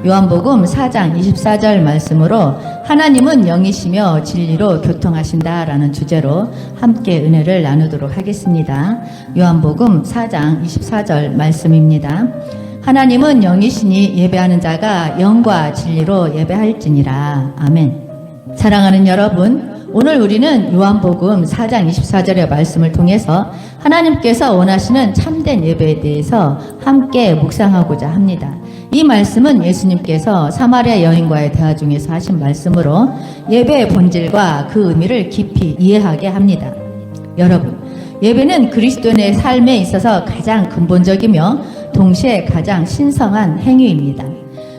요한복음 4장 24절 말씀으로 하나님은 영이시며 진리로 교통하신다라는 주제로 함께 은혜를 나누도록 하겠습니다. 요한복음 4장 24절 말씀입니다. 하나님은 영이시니 예배하는 자가 영과 진리로 예배할지니라. 아멘. 사랑하는 여러분, 오늘 우리는 요한복음 4장 24절의 말씀을 통해서 하나님께서 원하시는 참된 예배에 대해서 함께 묵상하고자 합니다. 이 말씀은 예수님께서 사마리아 여인과의 대화 중에서 하신 말씀으로 예배의 본질과 그 의미를 깊이 이해하게 합니다. 여러분, 예배는 그리스도인의 삶에 있어서 가장 근본적이며 동시에 가장 신성한 행위입니다.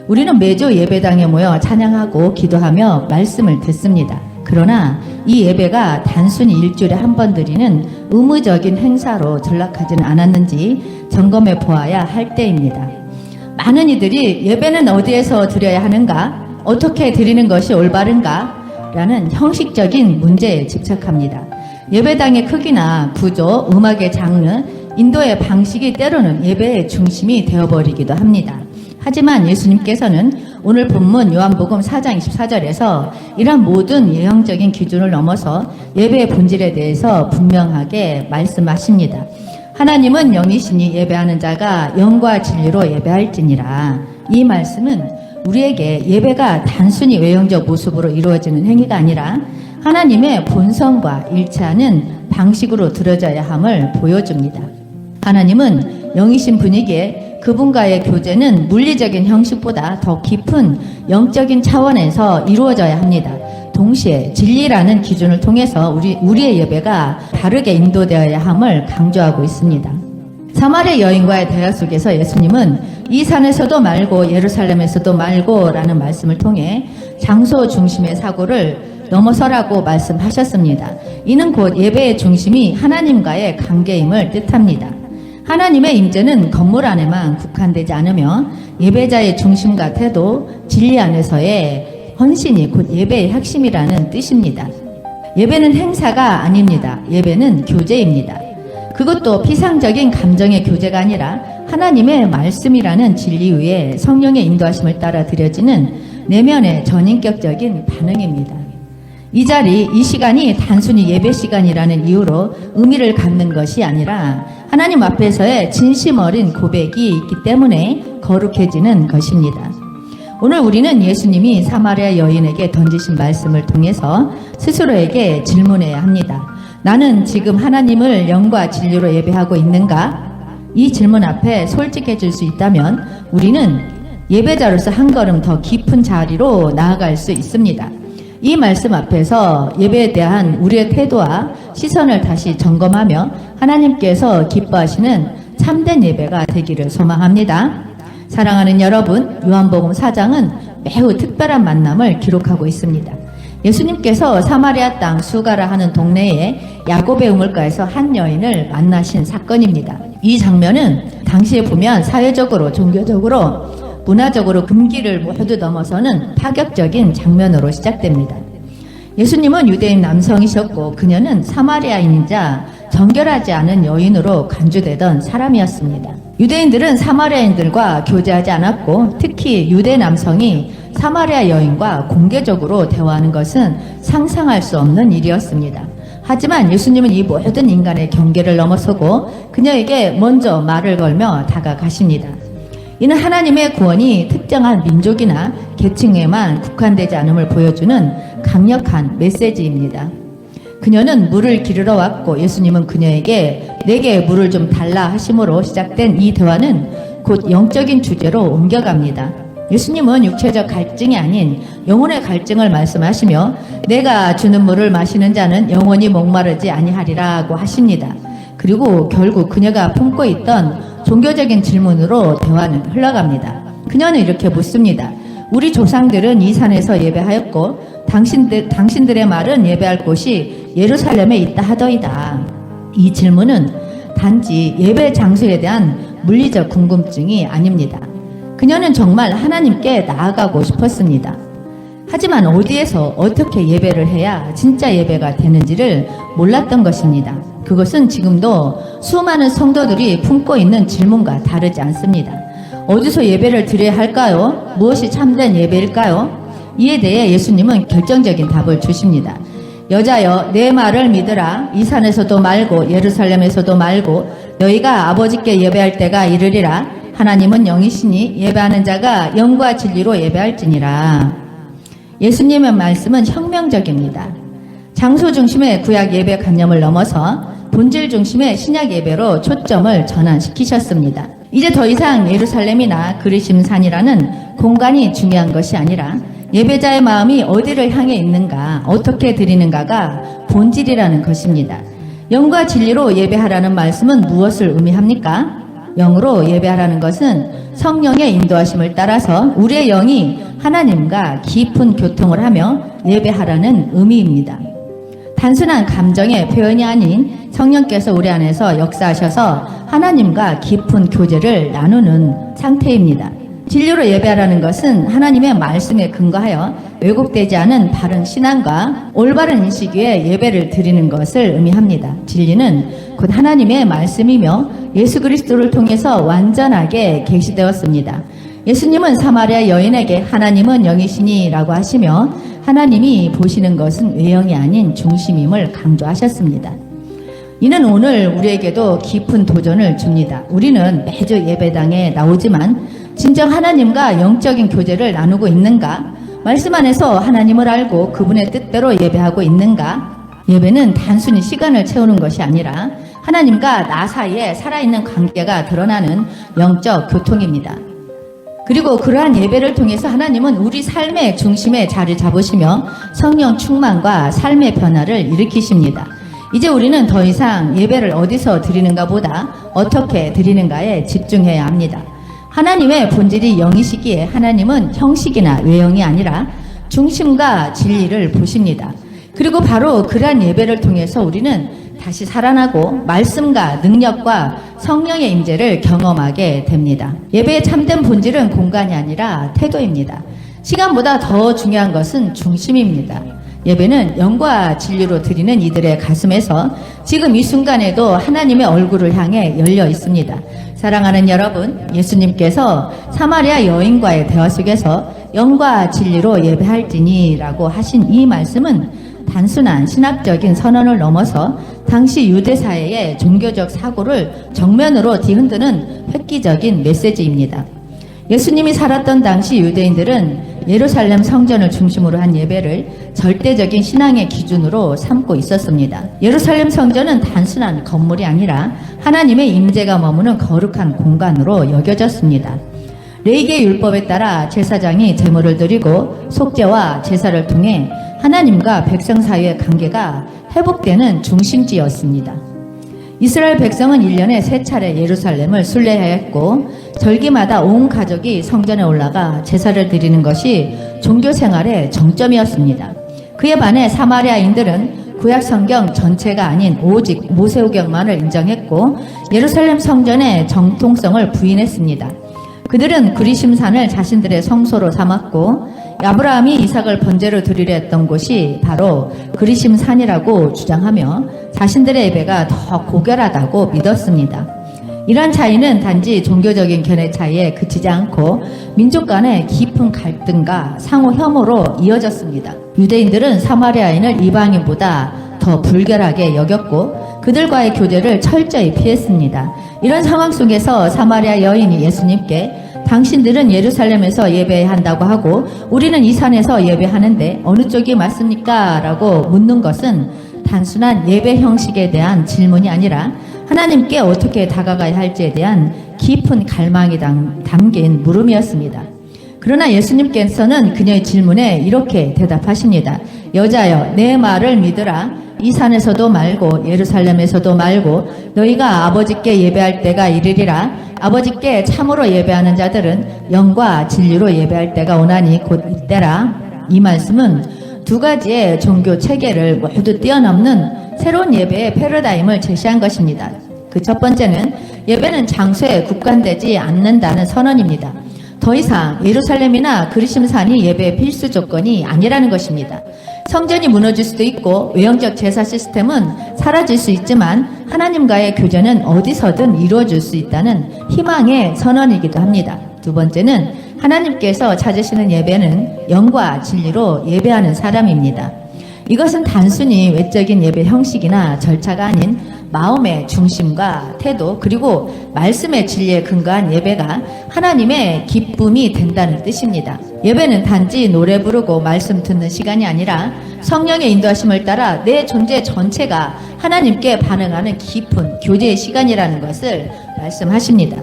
우리는 매주 예배당에 모여 찬양하고 기도하며 말씀을 듣습니다. 그러나 이 예배가 단순히 일주일에 한 번 드리는 의무적인 행사로 전락하지는 않았는지 점검해 보아야 할 때입니다. 많은 이들이 예배는 어디에서 드려야 하는가? 어떻게 드리는 것이 올바른가? 라는 형식적인 문제에 집착합니다. 예배당의 크기나 구조, 음악의 장르, 인도의 방식이 때로는 예배의 중심이 되어버리기도 합니다. 하지만 예수님께서는 오늘 본문 요한복음 4장 24절에서 이런 모든 예형적인 기준을 넘어서 예배의 본질에 대해서 분명하게 말씀하십니다. 하나님은 영이시니 예배하는 자가 영과 진리로 예배할지니라. 이 말씀은 우리에게 예배가 단순히 외형적 모습으로 이루어지는 행위가 아니라 하나님의 본성과 일치하는 방식으로 드려져야 함을 보여줍니다. 하나님은 영이신 분이기에 그분과의 교제는 물리적인 형식보다 더 깊은 영적인 차원에서 이루어져야 합니다. 동시에 진리라는 기준을 통해서 우리의 예배가 바르게 인도되어야 함을 강조하고 있습니다. 사마리아 여인과의 대화 속에서 예수님은 이 산에서도 말고 예루살렘에서도 말고 라는 말씀을 통해 장소 중심의 사고를 넘어서라고 말씀하셨습니다. 이는 곧 예배의 중심이 하나님과의 관계임을 뜻합니다. 하나님의 임재는 건물 안에만 국한되지 않으며 예배자의 중심과 태도, 진리 안에서의 헌신이 곧 예배의 핵심이라는 뜻입니다. 예배는 행사가 아닙니다. 예배는 교제입니다. 그것도 피상적인 감정의 교제가 아니라 하나님의 말씀이라는 진리 위에 성령의 인도하심을 따라 드려지는 내면의 전인격적인 반응입니다. 이 자리, 이 시간이 단순히 예배 시간이라는 이유로 의미를 갖는 것이 아니라 하나님 앞에서의 진심 어린 고백이 있기 때문에 거룩해지는 것입니다. 오늘 우리는 예수님이 사마리아 여인에게 던지신 말씀을 통해서 스스로에게 질문해야 합니다. 나는 지금 하나님을 영과 진리로 예배하고 있는가? 이 질문 앞에 솔직해질 수 있다면 우리는 예배자로서 한 걸음 더 깊은 자리로 나아갈 수 있습니다. 이 말씀 앞에서 예배에 대한 우리의 태도와 시선을 다시 점검하며 하나님께서 기뻐하시는 참된 예배가 되기를 소망합니다. 사랑하는 여러분, 요한복음 4장은 매우 특별한 만남을 기록하고 있습니다. 예수님께서 사마리아 땅 수가라 하는 동네에 야곱의 우물가에서 한 여인을 만나신 사건입니다. 이 장면은 당시에 보면 사회적으로, 종교적으로, 문화적으로 금기를 모두 넘어서는 파격적인 장면으로 시작됩니다. 예수님은 유대인 남성이셨고 그녀는 사마리아인이자 정결하지 않은 여인으로 간주되던 사람이었습니다. 유대인들은 사마리아인들과 교제하지 않았고 특히 유대 남성이 사마리아 여인과 공개적으로 대화하는 것은 상상할 수 없는 일이었습니다. 하지만 예수님은 이 모든 인간의 경계를 넘어서고 그녀에게 먼저 말을 걸며 다가가십니다. 이는 하나님의 구원이 특정한 민족이나 계층에만 국한되지 않음을 보여주는 강력한 메시지입니다. 그녀는 물을 기르러 왔고 예수님은 그녀에게 내게 물을 좀 달라 하심으로 시작된 이 대화는 곧 영적인 주제로 옮겨갑니다. 예수님은 육체적 갈증이 아닌 영혼의 갈증을 말씀하시며 내가 주는 물을 마시는 자는 영원히 목마르지 아니하리라고 하십니다. 그리고 결국 그녀가 품고 있던 종교적인 질문으로 대화는 흘러갑니다. 그녀는 이렇게 묻습니다. 우리 조상들은 이 산에서 예배하였고 당신들의 말은 예배할 곳이 예루살렘에 있다 하더이다. 이 질문은 단지 예배 장소에 대한 물리적 궁금증이 아닙니다. 그녀는 정말 하나님께 나아가고 싶었습니다. 하지만 어디에서 어떻게 예배를 해야 진짜 예배가 되는지를 몰랐던 것입니다. 그것은 지금도 수많은 성도들이 품고 있는 질문과 다르지 않습니다. 어디서 예배를 드려야 할까요? 무엇이 참된 예배일까요? 이에 대해 예수님은 결정적인 답을 주십니다. 여자여, 내 말을 믿으라. 이 산에서도 말고 예루살렘에서도 말고 너희가 아버지께 예배할 때가 이르리라. 하나님은 영이시니 예배하는 자가 영과 진리로 예배할지니라. 예수님의 말씀은 혁명적입니다. 장소 중심의 구약 예배 관념을 넘어서 본질 중심의 신약 예배로 초점을 전환시키셨습니다. 이제 더 이상 예루살렘이나 그리심산이라는 공간이 중요한 것이 아니라 예배자의 마음이 어디를 향해 있는가, 어떻게 드리는가가 본질이라는 것입니다. 영과 진리로 예배하라는 말씀은 무엇을 의미합니까? 영으로 예배하라는 것은 성령의 인도하심을 따라서 우리의 영이 하나님과 깊은 교통을 하며 예배하라는 의미입니다. 단순한 감정의 표현이 아닌 성령께서 우리 안에서 역사하셔서 하나님과 깊은 교제를 나누는 상태입니다. 진리로 예배하라는 것은 하나님의 말씀에 근거하여 왜곡되지 않은 바른 신앙과 올바른 인식 위에 예배를 드리는 것을 의미합니다. 진리는 곧 하나님의 말씀이며 예수 그리스도를 통해서 완전하게 계시되었습니다. 예수님은 사마리아 여인에게 하나님은 영이시니 라고 하시며 하나님이 보시는 것은 외형이 아닌 중심임을 강조하셨습니다. 이는 오늘 우리에게도 깊은 도전을 줍니다. 우리는 매주 예배당에 나오지만 진정 하나님과 영적인 교제를 나누고 있는가? 말씀 안에서 하나님을 알고 그분의 뜻대로 예배하고 있는가? 예배는 단순히 시간을 채우는 것이 아니라 하나님과 나 사이에 살아있는 관계가 드러나는 영적 교통입니다. 그리고 그러한 예배를 통해서 하나님은 우리 삶의 중심에 자리 잡으시며 성령 충만과 삶의 변화를 일으키십니다. 이제 우리는 더 이상 예배를 어디서 드리는가 보다 어떻게 드리는가에 집중해야 합니다. 하나님의 본질이 영이시기에 하나님은 형식이나 외형이 아니라 중심과 진리를 보십니다. 그리고 바로 그러한 예배를 통해서 우리는 다시 살아나고 말씀과 능력과 성령의 임재를 경험하게 됩니다. 예배의 참된 본질은 공간이 아니라 태도입니다. 시간보다 더 중요한 것은 중심입니다. 예배는 영과 진리로 드리는 이들의 가슴에서 지금 이 순간에도 하나님의 얼굴을 향해 열려 있습니다. 사랑하는 여러분, 예수님께서 사마리아 여인과의 대화 속에서 영과 진리로 예배할지니 라고 하신 이 말씀은 단순한 신학적인 선언을 넘어서 당시 유대 사회의 종교적 사고를 정면으로 뒤흔드는 획기적인 메시지입니다. 예수님이 살았던 당시 유대인들은 예루살렘 성전을 중심으로 한 예배를 절대적인 신앙의 기준으로 삼고 있었습니다. 예루살렘 성전은 단순한 건물이 아니라 하나님의 임재가 머무는 거룩한 공간으로 여겨졌습니다. 레위기의 율법에 따라 제사장이 제물을 드리고 속죄와 제사를 통해 하나님과 백성 사이의 관계가 회복되는 중심지였습니다. 이스라엘 백성은 1년에 3차례 예루살렘을 순례해야 했고 절기마다 온 가족이 성전에 올라가 제사를 드리는 것이 종교 생활의 정점이었습니다. 그에 반해 사마리아인들은 구약 성경 전체가 아닌 오직 모세오경만을 인정했고 예루살렘 성전의 정통성을 부인했습니다. 그들은 그리심산을 자신들의 성소로 삼았고 아브라함이 이삭을 번제로 드리려 했던 곳이 바로 그리심산이라고 주장하며 자신들의 예배가 더 고결하다고 믿었습니다. 이런 차이는 단지 종교적인 견해 차이에 그치지 않고 민족 간의 깊은 갈등과 상호 혐오로 이어졌습니다. 유대인들은 사마리아인을 이방인보다 더 불결하게 여겼고 그들과의 교제를 철저히 피했습니다. 이런 상황 속에서 사마리아 여인이 예수님께 당신들은 예루살렘에서 예배해야 한다고 하고 우리는 이 산에서 예배하는데 어느 쪽이 맞습니까? 라고 묻는 것은 단순한 예배 형식에 대한 질문이 아니라 하나님께 어떻게 다가가야 할지에 대한 깊은 갈망이 담긴 물음이었습니다. 그러나 예수님께서는 그녀의 질문에 이렇게 대답하십니다. 여자여, 내 말을 믿으라. 이 산에서도 말고 예루살렘에서도 말고 너희가 아버지께 예배할 때가 이르리라. 아버지께 참으로 예배하는 자들은 영과 진리로 예배할 때가 오나니 곧 이때라. 이 말씀은 두 가지의 종교 체계를 모두 뛰어넘는 새로운 예배의 패러다임을 제시한 것입니다. 그 첫 번째는 예배는 장소에 국한되지 않는다는 선언입니다. 더 이상 예루살렘이나 그리심산이 예배의 필수 조건이 아니라는 것입니다. 성전이 무너질 수도 있고 외형적 제사 시스템은 사라질 수 있지만 하나님과의 교제는 어디서든 이루어질 수 있다는 희망의 선언이기도 합니다. 두 번째는 하나님께서 찾으시는 예배는 영과 진리로 예배하는 사람입니다. 이것은 단순히 외적인 예배 형식이나 절차가 아닌 마음의 중심과 태도 그리고 말씀의 진리에 근거한 예배가 하나님의 기쁨이 된다는 뜻입니다. 예배는 단지 노래 부르고 말씀 듣는 시간이 아니라 성령의 인도하심을 따라 내 존재 전체가 하나님께 반응하는 깊은 교제의 시간이라는 것을 말씀하십니다.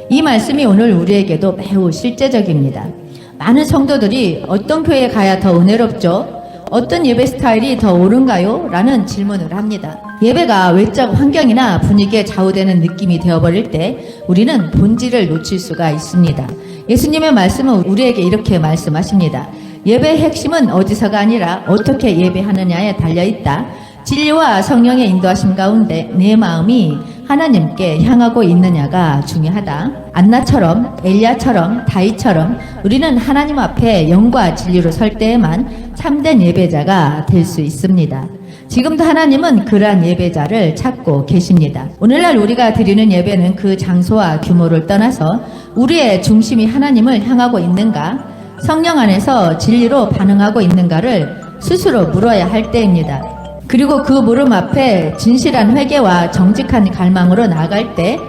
이 말씀이 오늘 우리에게도 매우 실제적입니다. 많은 성도들이 어떤 교회에 가야 더 은혜롭죠? 어떤 예배 스타일이 더 옳은가요? 라는 질문을 합니다. 예배가 외적 환경이나 분위기에 좌우되는 느낌이 되어버릴 때 우리는 본질을 놓칠 수가 있습니다. 예수님의 말씀은 우리에게 이렇게 말씀하십니다. 예배의 핵심은 어디서가 아니라 어떻게 예배하느냐에 달려있다. 진리와 성령의 인도하심 가운데 내 마음이 하나님께 향하고 있느냐가 중요하다. 안나처럼 엘리야처럼 다윗처럼 우리는 하나님 앞에 영과 진리로 설 때에만 참된 예배자가 될 수 있습니다. 지금도 하나님은 그러한 예배자를 찾고 계십니다. 오늘날 우리가 드리는 예배는 그 장소와 규모를 떠나서 우리의 중심이 하나님을 향하고 있는가, 성령 안에서 진리로 반응하고 있는가를 스스로 물어야 할 때입니다. 그리고 그 물음 앞에 진실한 회개와 정직한 갈망으로 나아갈 때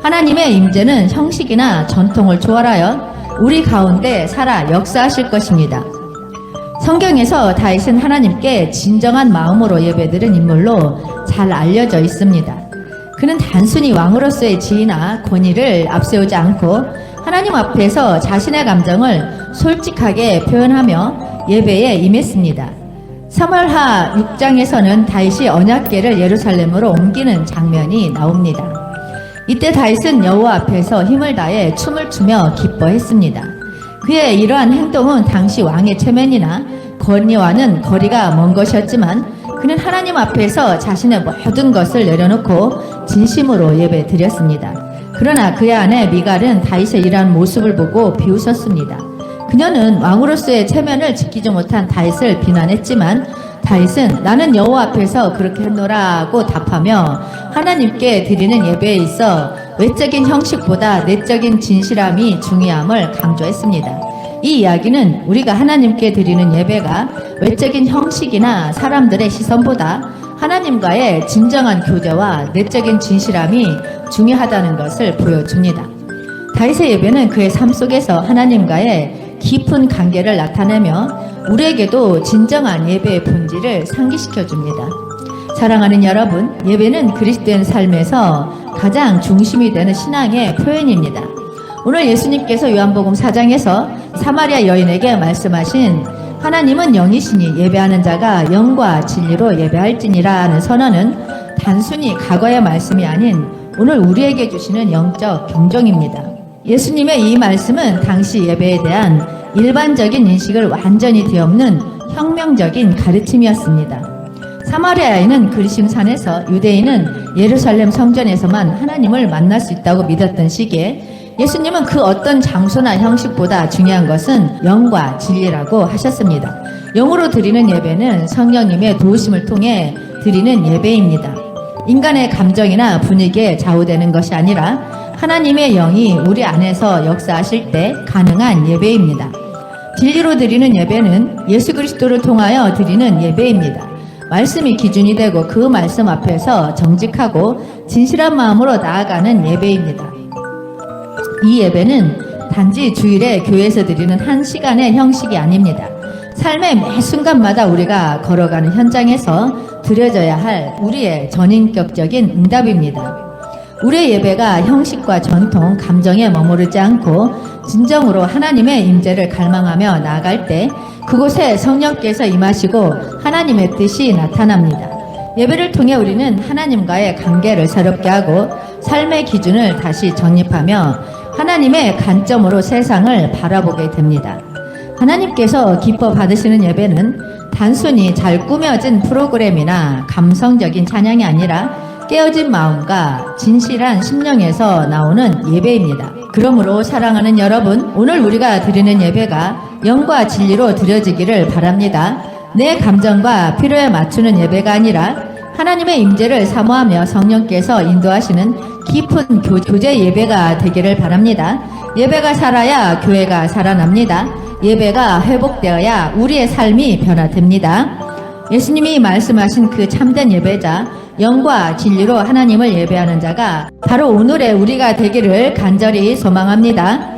하나님의 임재는 형식이나 전통을 초월하여 우리 가운데 살아 역사하실 것입니다. 성경에서 다윗은 하나님께 진정한 마음으로 예배드린 인물로 잘 알려져 있습니다. 그는 단순히 왕으로서의 지위나 권위를 앞세우지 않고 하나님 앞에서 자신의 감정을 솔직하게 표현하며 예배에 임했습니다. 사무엘하 6장에서는 다윗이 언약궤를 예루살렘으로 옮기는 장면이 나옵니다. 이때 다윗은 여호와 앞에서 힘을 다해 춤을 추며 기뻐했습니다. 그의 이러한 행동은 당시 왕의 체면이나 권위와는 거리가 먼 것이었지만 그는 하나님 앞에서 자신의 모든 것을 내려놓고 진심으로 예배 드렸습니다. 그러나 그의 아내 미갈은 다윗의 이러한 모습을 보고 비웃었습니다. 그녀는 왕으로서의 체면을 지키지 못한 다윗을 비난했지만 다윗은 나는 여호와 앞에서 그렇게 했노라고 답하며 하나님께 드리는 예배에 있어 외적인 형식보다 내적인 진실함이 중요함을 강조했습니다. 이 이야기는 우리가 하나님께 드리는 예배가 외적인 형식이나 사람들의 시선보다 하나님과의 진정한 교제와 내적인 진실함이 중요하다는 것을 보여줍니다. 다윗의 예배는 그의 삶 속에서 하나님과의 깊은 관계를 나타내며 우리에게도 진정한 예배의 본질을 상기시켜 줍니다. 사랑하는 여러분, 예배는 그리스도인 삶에서 가장 중심이 되는 신앙의 표현입니다. 오늘 예수님께서 요한복음 4장에서 사마리아 여인에게 말씀하신 하나님은 영이시니 예배하는 자가 영과 진리로 예배할지니라 하는 선언은 단순히 과거의 말씀이 아닌 오늘 우리에게 주시는 영적 경종입니다. 예수님의 이 말씀은 당시 예배에 대한 일반적인 인식을 완전히 뒤엎는 혁명적인 가르침이었습니다. 사마리아인은 그리심산에서, 유대인은 예루살렘 성전에서만 하나님을 만날 수 있다고 믿었던 시기에 예수님은 그 어떤 장소나 형식보다 중요한 것은 영과 진리라고 하셨습니다. 영으로 드리는 예배는 성령님의 도우심을 통해 드리는 예배입니다. 인간의 감정이나 분위기에 좌우되는 것이 아니라 하나님의 영이 우리 안에서 역사하실 때 가능한 예배입니다. 진리로 드리는 예배는 예수 그리스도를 통하여 드리는 예배입니다. 말씀이 기준이 되고 그 말씀 앞에서 정직하고 진실한 마음으로 나아가는 예배입니다. 이 예배는 단지 주일에 교회에서 드리는 한 시간의 형식이 아닙니다. 삶의 매 순간마다 우리가 걸어가는 현장에서 드려져야 할 우리의 전인격적인 응답입니다. 우리의 예배가 형식과 전통, 감정에 머무르지 않고 진정으로 하나님의 임재를 갈망하며 나아갈 때 그곳에 성령께서 임하시고 하나님의 뜻이 나타납니다. 예배를 통해 우리는 하나님과의 관계를 새롭게 하고 삶의 기준을 다시 정립하며 하나님의 관점으로 세상을 바라보게 됩니다. 하나님께서 기뻐 받으시는 예배는 단순히 잘 꾸며진 프로그램이나 감성적인 찬양이 아니라 깨어진 마음과 진실한 심령에서 나오는 예배입니다. 그러므로 사랑하는 여러분, 오늘 우리가 드리는 예배가 영과 진리로 드려지기를 바랍니다. 내 감정과 필요에 맞추는 예배가 아니라 하나님의 임재를 사모하며 성령께서 인도하시는 깊은 교제 예배가 되기를 바랍니다. 예배가 살아야 교회가 살아납니다. 예배가 회복되어야 우리의 삶이 변화됩니다. 예수님이 말씀하신 그 참된 예배자, 영과 진리로 하나님을 예배하는 자가 바로 오늘의 우리가 되기를 간절히 소망합니다.